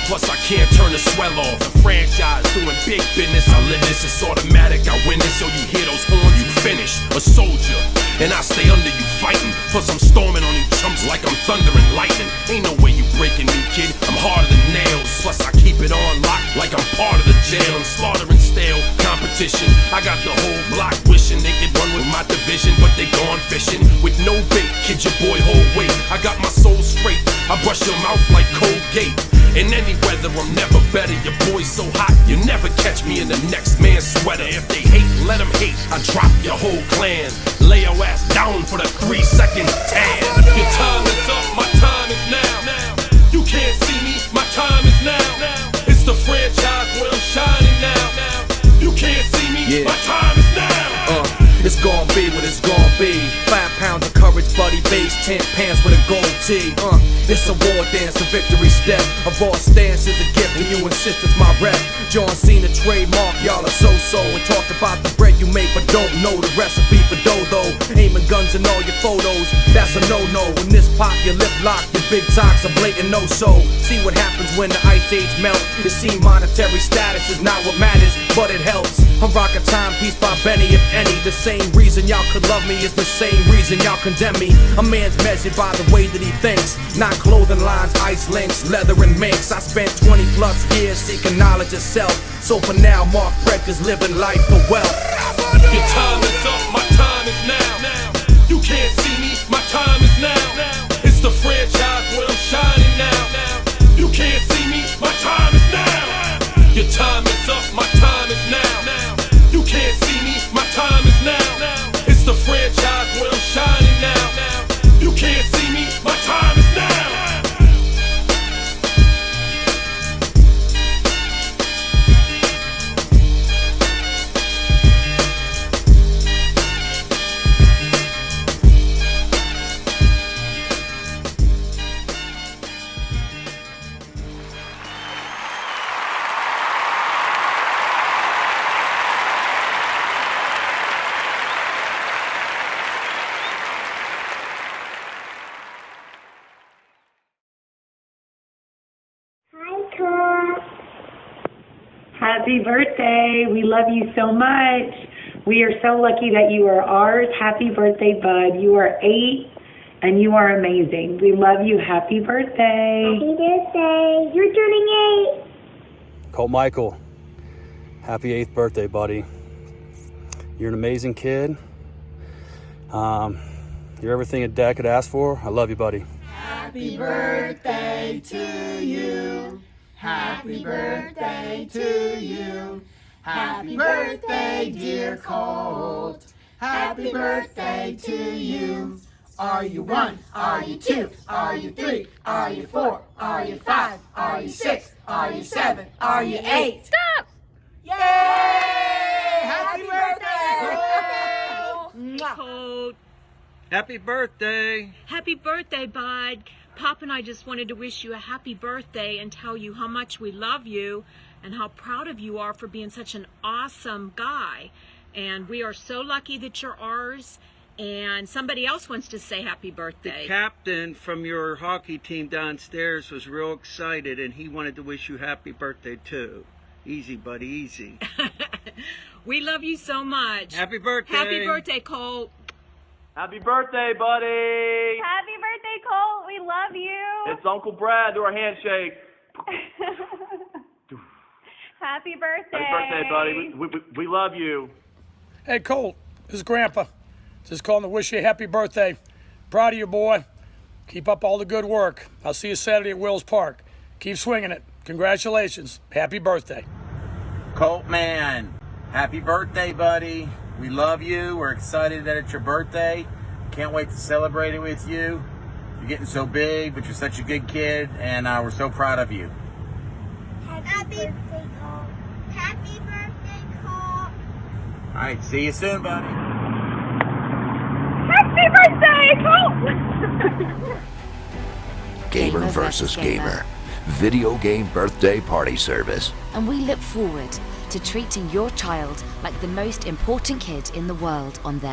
Plus I can't turn the swell off. The franchise doing big business. I live this, it's automatic. I win this, so you hear those horns, you finished. A soldier, and I stay under you fighting. Plus I'm storming on you chumps like I'm thunder and lightning. Ain't no way you breaking me, kid. I'm harder than nails. Plus I keep it on lock like I'm part of the jail. I'm slaughtering stale competition. I got the whole block wishing they could run with my division, but they gone fishing with no bait. Kid, your boy hold weight. I got my soul straight. I brush your mouth like Colgate. In any weather, I'm never better. Your boy's so hot, you never catch me in the next man's sweater. If they hate, let them hate. I drop your whole clan. Lay your ass down for the 3-second tan. Your time is up, my time is now. You can't see me, my time is now. It's the franchise where I'm shining now. You can't see me, my time is now. It's gon' be what it's gon' be. 5 pounds of courage, buddy, base 10 pants with a gold tee. It's a war dance, a victory step. A raw stance is a gift, and you insist it's my rep. John Cena trademark, y'all are so-so. And talk about the bread you make, but don't know the recipe for dough. Aiming guns in all your photos, that's a no-no. When this pop, your lip lock, your big talks a blatant no-so. See what happens when the ice age melt. It seems monetary status is not what matters, but it helps. I'm rocking Timepiece by Benny, if any. The same reason y'all could love me is the same reason y'all condemn me. A man's measured by the way that he thinks, not clothing lines, ice links, leather and minks. I spent 20 plus years seeking knowledge of self. So for now, Mark Brecker's living life for wealth. Your time is up, my time is now. You can't see me, my time is now. It's the franchise where I'm shining now. You can't see me, my time is now. Your time is up, my time is now. You can't see me, my time is now. It's the franchise where I'm shining now. You can't see me, my time is now. Happy birthday. We love you so much. We are so lucky that you are ours. Happy birthday, bud. You are 8 and you are amazing. We love you. Happy birthday. Happy birthday. You're turning 8. Colt Michael, happy 8th birthday, buddy. You're an amazing kid. You're everything a dad could ask for. I love you, buddy. Happy birthday to you. Happy birthday to you. Happy birthday, dear Colt. Happy birthday to you. Are you 1? Are you 2? Are you 3? Are you 4? Are you 5? Are you 6? Are you 7? Are you 8? Stop! Yay! Happy birthday, Colt. Happy birthday. Happy birthday, bud. Pop and I just wanted to wish you a happy birthday and tell you how much we love you and how proud of you are for being such an awesome guy. And we are so lucky that you're ours. And somebody else wants to say happy birthday. The captain from your hockey team downstairs was real excited, and he wanted to wish you happy birthday too. Easy, buddy, easy. We love you so much. Happy birthday. Happy birthday, Colt. Happy birthday, buddy! Happy birthday, Colt. We love you. It's Uncle Brad. Do our handshake. Happy birthday. Happy birthday, buddy. We love you. Hey, Colt, this is Grandpa. Just calling to wish you a happy birthday. Proud of you, boy. Keep up all the good work. I'll see you Saturday at Wills Park. Keep swinging it. Congratulations. Happy birthday. Colt, man, happy birthday, buddy. We love you. We're excited that it's your birthday. Can't wait to celebrate it with you. You're getting so big, but you're such a good kid, and we're so proud of you. Happy birthday, Colt. Happy birthday, Colt. All right, see you soon, buddy. Happy birthday, Colt. Gamer versus Gamer. Video game birthday party service. And we look forward to treating your child like the most important kid in the world on their